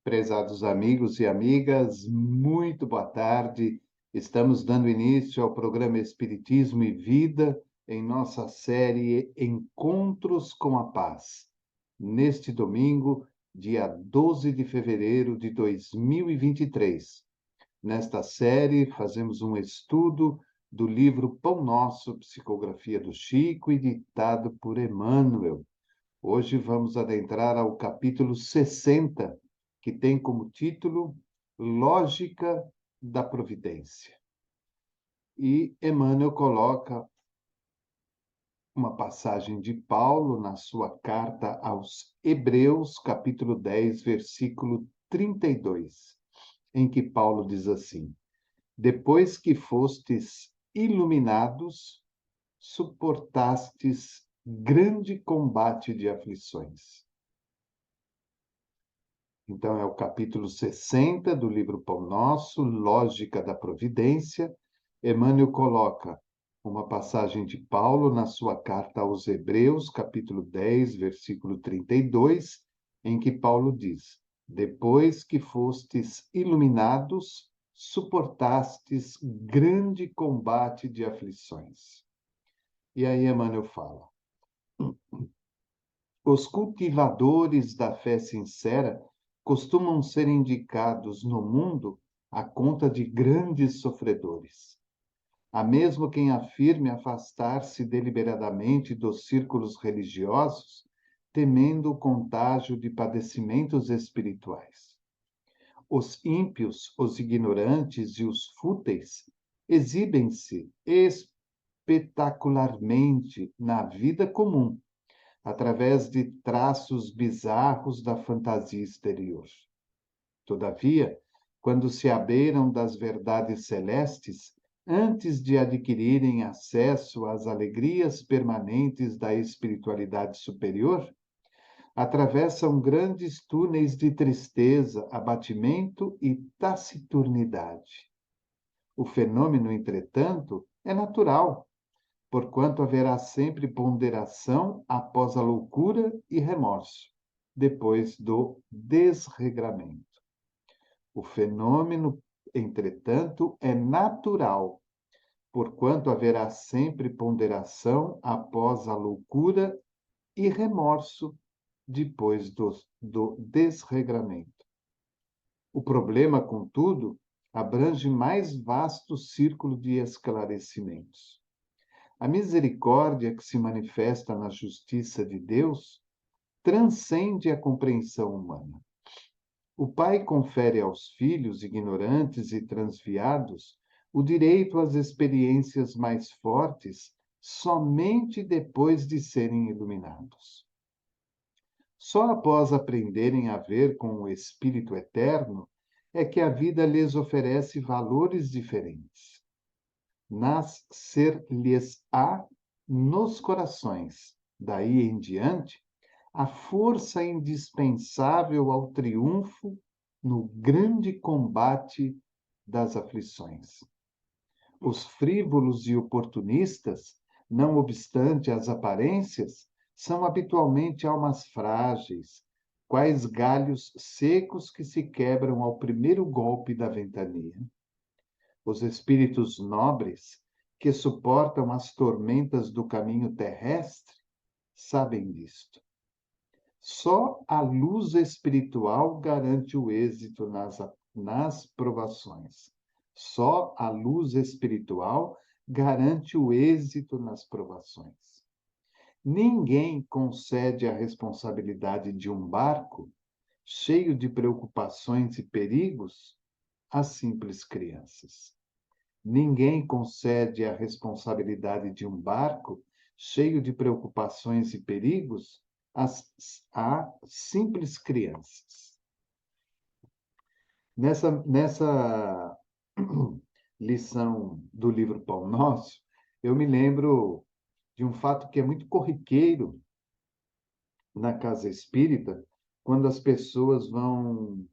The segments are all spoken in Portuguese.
Prezados amigos e amigas, muito boa tarde. Estamos dando início ao programa Espiritismo e Vida em nossa série Encontros com a Paz. Neste domingo, dia 12 de fevereiro de 2023. Nesta série, fazemos um estudo do livro Pão Nosso, Psicografia do Chico, editado por Emmanuel. Hoje vamos adentrar ao capítulo 60, que tem como título Lógica da Providência. E Emmanuel coloca uma passagem de Paulo na sua carta aos Hebreus, capítulo 10, versículo 32, em que Paulo diz assim: Depois que fostes iluminados, suportastes grande combate de aflições. Então, é o capítulo 60 do livro Pão Nosso, Lógica da Providência. Emmanuel coloca uma passagem de Paulo na sua carta aos Hebreus, capítulo 10, versículo 32, em que Paulo diz: Depois que fostes iluminados, suportastes grande combate de aflições. E aí Emmanuel fala: Os cultivadores da fé sincera costumam ser indicados no mundo à conta de grandes sofredores. Há mesmo quem afirme afastar-se deliberadamente dos círculos religiosos, temendo o contágio de padecimentos espirituais. Os ímpios, os ignorantes e os fúteis exibem-se espetacularmente na vida comum, através de traços bizarros da fantasia exterior. Todavia, quando se abeiram das verdades celestes, antes de adquirirem acesso às alegrias permanentes da espiritualidade superior, atravessam grandes túneis de tristeza, abatimento e taciturnidade. O fenômeno, entretanto, é natural, porquanto haverá sempre ponderação após a loucura e remorso, depois do desregramento. O fenômeno, entretanto, é natural, porquanto haverá sempre ponderação após a loucura e remorso, depois do desregramento. O problema, contudo, abrange mais vasto círculo de esclarecimentos. A misericórdia que se manifesta na justiça de Deus transcende a compreensão humana. O Pai confere aos filhos ignorantes e transviados o direito às experiências mais fortes somente depois de serem iluminados. Só após aprenderem a ver com o Espírito Eterno é que a vida lhes oferece valores diferentes. Nascer-lhes-á nos corações, daí em diante, a força indispensável ao triunfo no grande combate das aflições. Os frívolos e oportunistas, não obstante as aparências, são habitualmente almas frágeis, quais galhos secos que se quebram ao primeiro golpe da ventania. Os espíritos nobres, que suportam as tormentas do caminho terrestre, sabem disto. Só a luz espiritual garante o êxito nas provações. Só a luz espiritual garante o êxito nas provações. Ninguém concede a responsabilidade de um barco cheio de preocupações e perigos às simples crianças. Ninguém concede a responsabilidade de um barco cheio de preocupações e perigos a simples crianças. Nessa lição do livro Pão Nosso, eu me lembro de um fato que é muito corriqueiro na casa espírita, quando as pessoas vão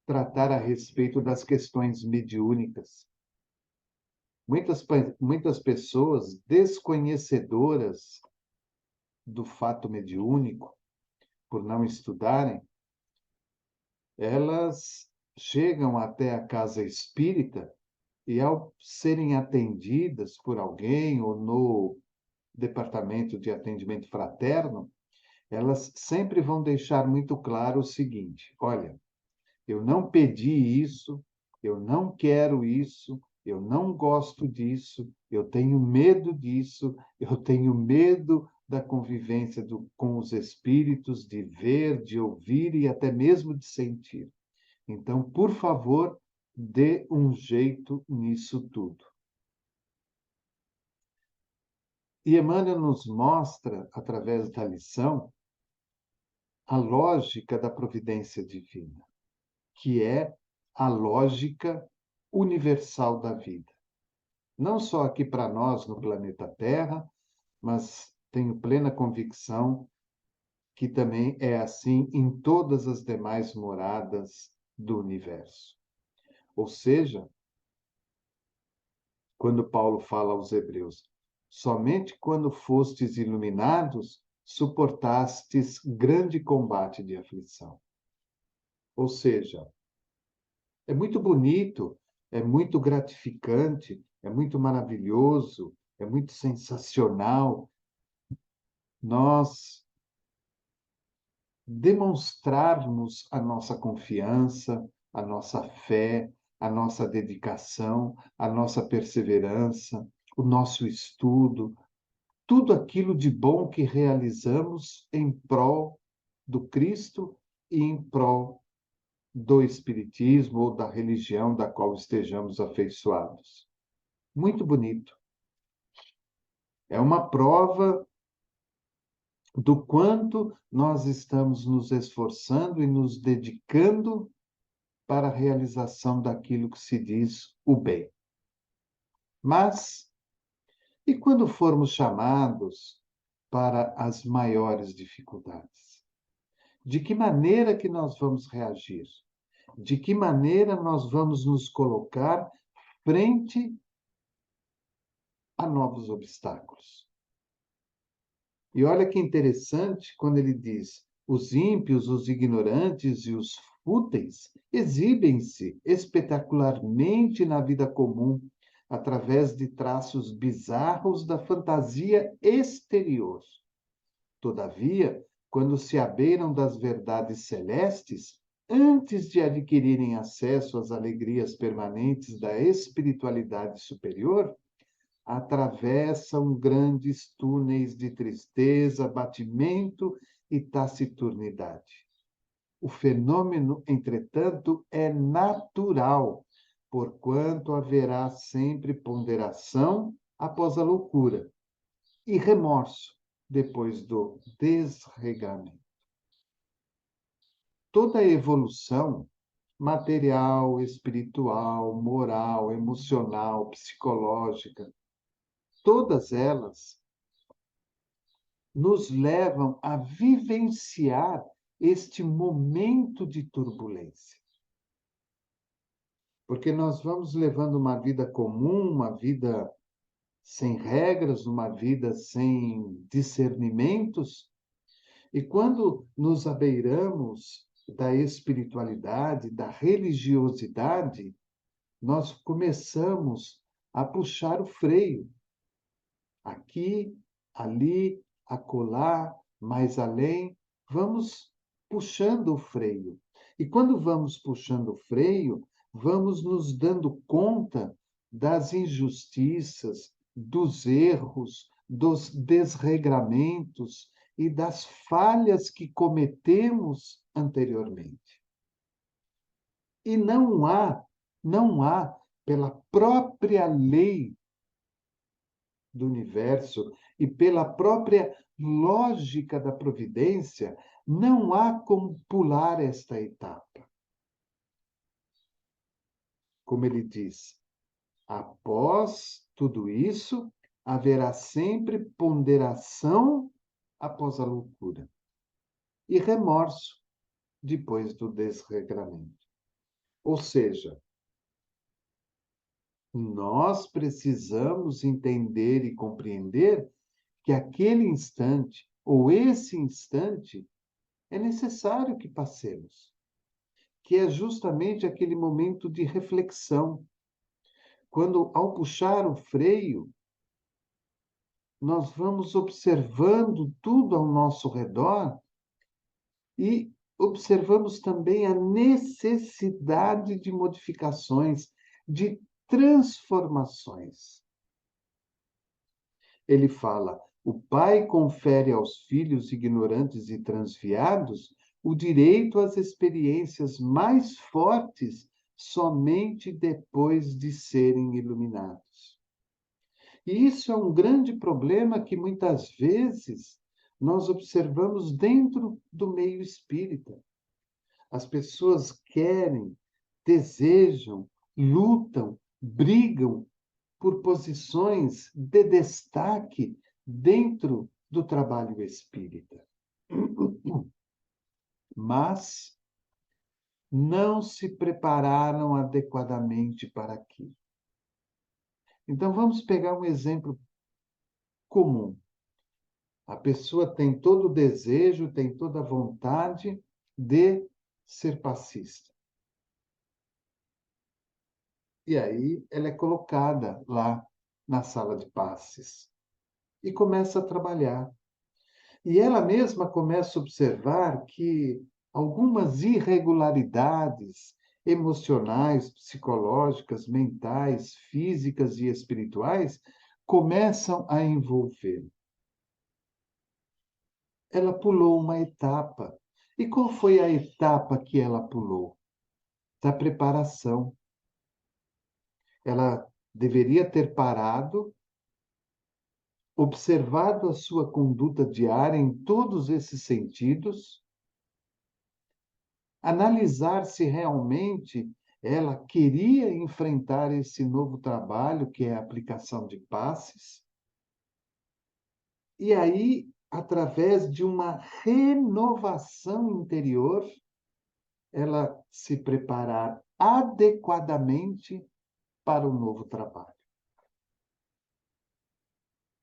tratar a respeito das questões mediúnicas. Muitas pessoas desconhecedoras do fato mediúnico, por não estudarem, elas chegam até a casa espírita e, ao serem atendidas por alguém ou no departamento de atendimento fraterno, elas sempre vão deixar muito claro o seguinte: olha, eu não pedi isso, eu não quero isso, eu não gosto disso, eu tenho medo disso, eu tenho medo da convivência com os espíritos, de ver, de ouvir e até mesmo de sentir. Então, por favor, dê um jeito nisso tudo. E Emmanuel nos mostra, através da lição, a lógica da providência divina, que é a lógica universal da vida. Não só aqui para nós no planeta Terra, mas tenho plena convicção que também é assim em todas as demais moradas do universo. Ou seja, quando Paulo fala aos Hebreus, somente quando fostes iluminados, suportastes grande combate de aflição. Ou seja, é muito bonito, é muito gratificante, é muito maravilhoso, é muito sensacional nós demonstrarmos a nossa confiança, a nossa fé, a nossa dedicação, a nossa perseverança, o nosso estudo, tudo aquilo de bom que realizamos em prol do Cristo e em prol do Espiritismo ou da religião da qual estejamos afeiçoados. Muito bonito. É uma prova do quanto nós estamos nos esforçando e nos dedicando para a realização daquilo que se diz o bem. Mas, e quando formos chamados para as maiores dificuldades? De que maneira que nós vamos reagir? De que maneira nós vamos nos colocar frente a novos obstáculos? E olha que interessante quando ele diz: os ímpios, os ignorantes e os fúteis exibem-se espetacularmente na vida comum, através de traços bizarros da fantasia exterior. Todavia, quando se abeiram das verdades celestes, antes de adquirirem acesso às alegrias permanentes da espiritualidade superior, atravessam grandes túneis de tristeza, abatimento e taciturnidade. O fenômeno, entretanto, é natural, porquanto haverá sempre ponderação após a loucura e remorso depois do desregamento. Toda a evolução material, espiritual, moral, emocional, psicológica, todas elas nos levam a vivenciar este momento de turbulência. Porque nós vamos levando uma vida comum, uma vida sem regras, uma vida sem discernimentos, e quando nos abeiramos da espiritualidade, da religiosidade, nós começamos a puxar o freio. Aqui, ali, acolá, mais além, vamos puxando o freio. E quando vamos puxando o freio, vamos nos dando conta das injustiças, dos erros, dos desregramentos e das falhas que cometemos anteriormente. E não há, pela própria lei do universo e pela própria lógica da providência, não há como pular esta etapa. Como ele diz, após tudo isso, haverá sempre ponderação após a loucura e remorso depois do desregramento. Ou seja, nós precisamos entender e compreender que aquele instante, ou esse instante, é necessário que passemos. que é justamente aquele momento de reflexão, quando, ao puxar o freio, nós vamos observando tudo ao nosso redor e observamos também a necessidade de modificações, de transformações. Ele fala: o pai confere aos filhos ignorantes e transviados o direito às experiências mais fortes somente depois de serem iluminados. E isso é um grande problema que muitas vezes nós observamos dentro do meio espírita. As pessoas querem, desejam, lutam, brigam por posições de destaque dentro do trabalho espírita. Mas não se prepararam adequadamente para aquilo. Então, vamos pegar um exemplo comum. A pessoa tem todo o desejo, tem toda a vontade de ser passista. E aí ela é colocada lá na sala de passes e começa a trabalhar. E ela mesma começa a observar que algumas irregularidades emocionais, psicológicas, mentais, físicas e espirituais começam a envolver. Ela pulou uma etapa. E qual foi a etapa que ela pulou? Da preparação. Ela deveria ter parado, observado a sua conduta diária em todos esses sentidos, analisar se realmente ela queria enfrentar esse novo trabalho, que é a aplicação de passes, e aí, através de uma renovação interior, ela se preparar adequadamente para o novo trabalho.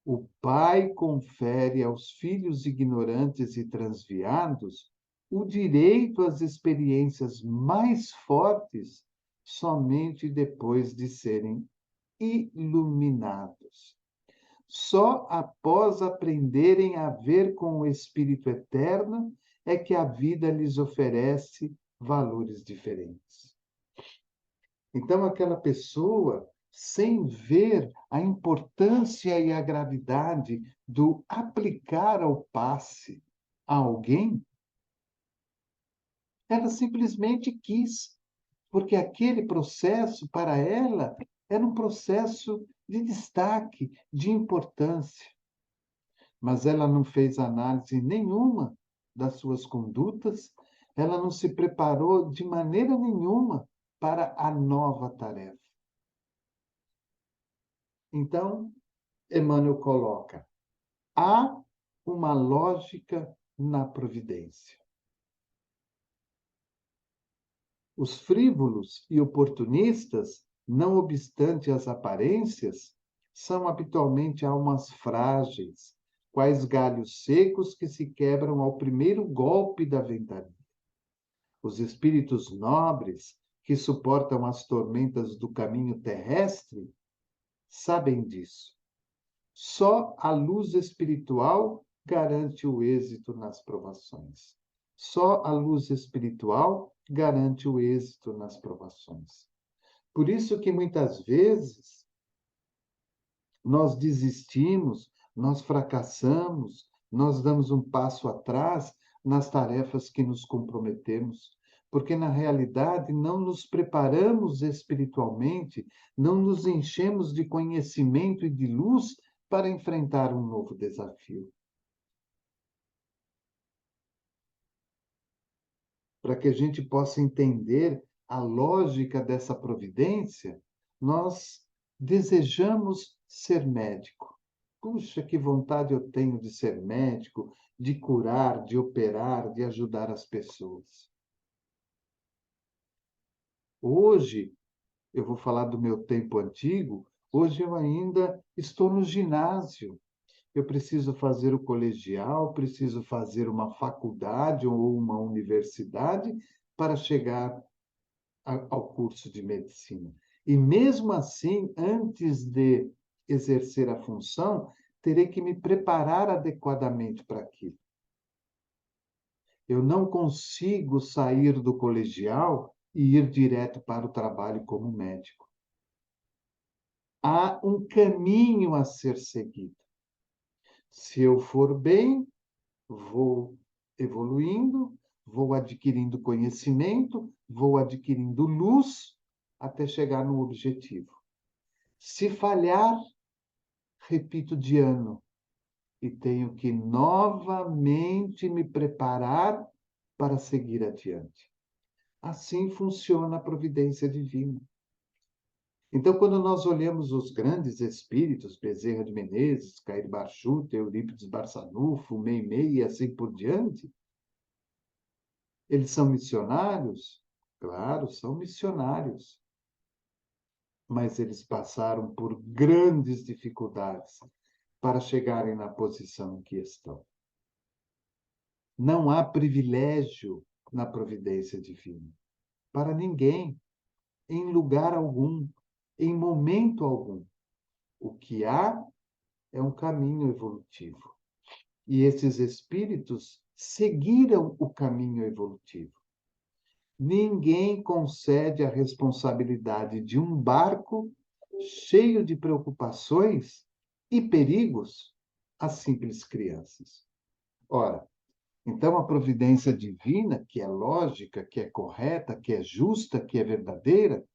O pai confere aos filhos ignorantes e transviados o direito às experiências mais fortes somente depois de serem iluminados. Só após aprenderem a ver com o Espírito Eterno é que a vida lhes oferece valores diferentes. Então, aquela pessoa, sem ver a importância e a gravidade do aplicar ao passe a alguém, ela simplesmente quis, porque aquele processo, para ela, era um processo de destaque, de importância. Mas ela não fez análise nenhuma das suas condutas, ela não se preparou de maneira nenhuma para a nova tarefa. Então, Emmanuel coloca: há uma lógica na providência. Os frívolos e oportunistas, não obstante as aparências, são habitualmente almas frágeis, quais galhos secos que se quebram ao primeiro golpe da ventania. Os espíritos nobres, que suportam as tormentas do caminho terrestre, sabem disso. Só a luz espiritual garante o êxito nas provações. Só a luz espiritual garante o êxito nas provações. Por isso que muitas vezes nós desistimos, nós fracassamos, nós damos um passo atrás nas tarefas que nos comprometemos, porque na realidade não nos preparamos espiritualmente, não nos enchemos de conhecimento e de luz para enfrentar um novo desafio. Para que a gente possa entender a lógica dessa providência, nós desejamos ser médico. Puxa, que vontade eu tenho de ser médico, de curar, de operar, de ajudar as pessoas. Hoje, eu vou falar do meu tempo antigo, hoje eu ainda estou no ginásio. Eu preciso fazer o colegial, preciso fazer uma faculdade ou uma universidade para chegar ao curso de medicina. E mesmo assim, antes de exercer a função, terei que me preparar adequadamente para aquilo. Eu não consigo sair do colegial e ir direto para o trabalho como médico. Há um caminho a ser seguido. Se eu for bem, vou evoluindo, vou adquirindo conhecimento, vou adquirindo luz até chegar no objetivo. Se falhar, repito de ano e tenho que novamente me preparar para seguir adiante. Assim funciona a providência divina. Então, quando nós olhamos os grandes espíritos, Bezerra de Menezes, Cair Barchuta, Eurípides Barçanufo, Meimei e assim por diante, eles são missionários? Claro, são missionários. Mas eles passaram por grandes dificuldades para chegarem na posição em que estão. Não há privilégio na providência divina. Para ninguém, em lugar algum, em momento algum. O que há é um caminho evolutivo. E esses espíritos seguiram o caminho evolutivo. Ninguém concede a responsabilidade de um barco cheio de preocupações e perigos a simples crianças. Ora, então a providência divina, que é lógica, que é correta, que é justa, que é verdadeira,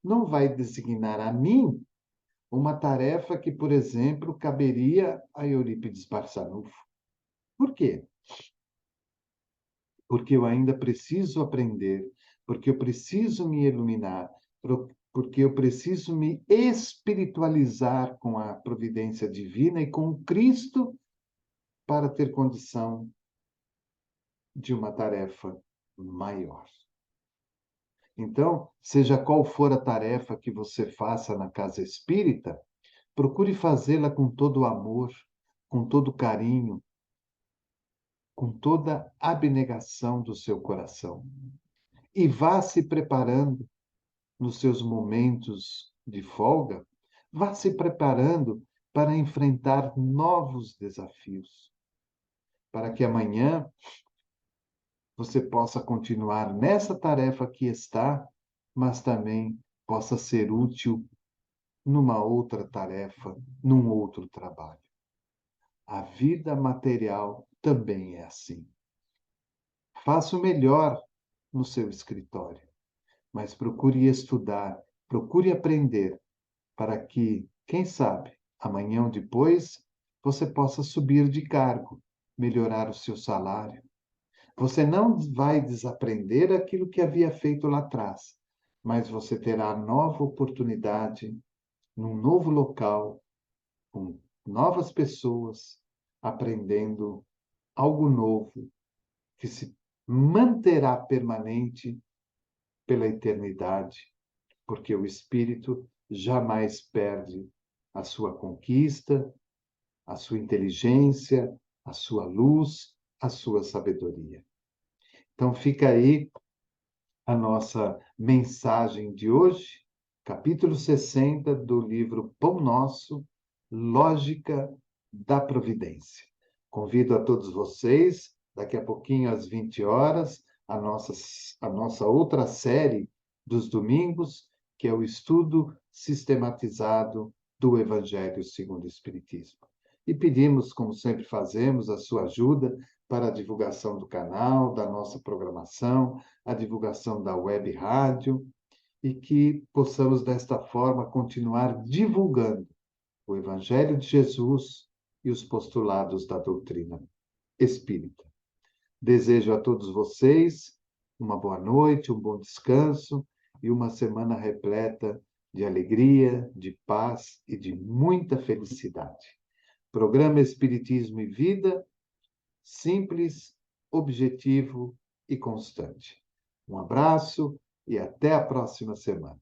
não vai designar a mim uma tarefa que, por exemplo, caberia a Eurípides Barçanufo. Por quê? Porque eu ainda preciso aprender, porque eu preciso me iluminar, porque eu preciso me espiritualizar com a providência divina e com o Cristo para ter condição de uma tarefa maior. Então, seja qual for a tarefa que você faça na casa espírita, procure fazê-la com todo o amor, com todo o carinho, com toda a abnegação do seu coração. E vá se preparando nos seus momentos de folga, vá se preparando para enfrentar novos desafios, para que amanhã você possa continuar nessa tarefa que está, mas também possa ser útil numa outra tarefa, num outro trabalho. A vida material também é assim. Faça o melhor no seu escritório, mas procure estudar, procure aprender, para que, quem sabe, amanhã ou depois, você possa subir de cargo, melhorar o seu salário. Você não vai desaprender aquilo que havia feito lá atrás, mas você terá nova oportunidade, num novo local, com novas pessoas, aprendendo algo novo que se manterá permanente pela eternidade, porque o espírito jamais perde a sua conquista, a sua inteligência, a sua luz, a sua sabedoria. Então fica aí a nossa mensagem de hoje, capítulo 60 do livro Pão Nosso, Lógica da Providência. Convido a todos vocês, daqui a pouquinho às 20 horas, a nossa outra série dos domingos, que é o estudo sistematizado do Evangelho segundo o Espiritismo. E pedimos, como sempre fazemos, a sua ajuda para a divulgação do canal, da nossa programação, a divulgação da web rádio, e que possamos, desta forma, continuar divulgando o Evangelho de Jesus e os postulados da doutrina espírita. Desejo a todos vocês uma boa noite, um bom descanso e uma semana repleta de alegria, de paz e de muita felicidade. Programa Espiritismo e Vida, simples, objetivo e constante. Um abraço e até a próxima semana.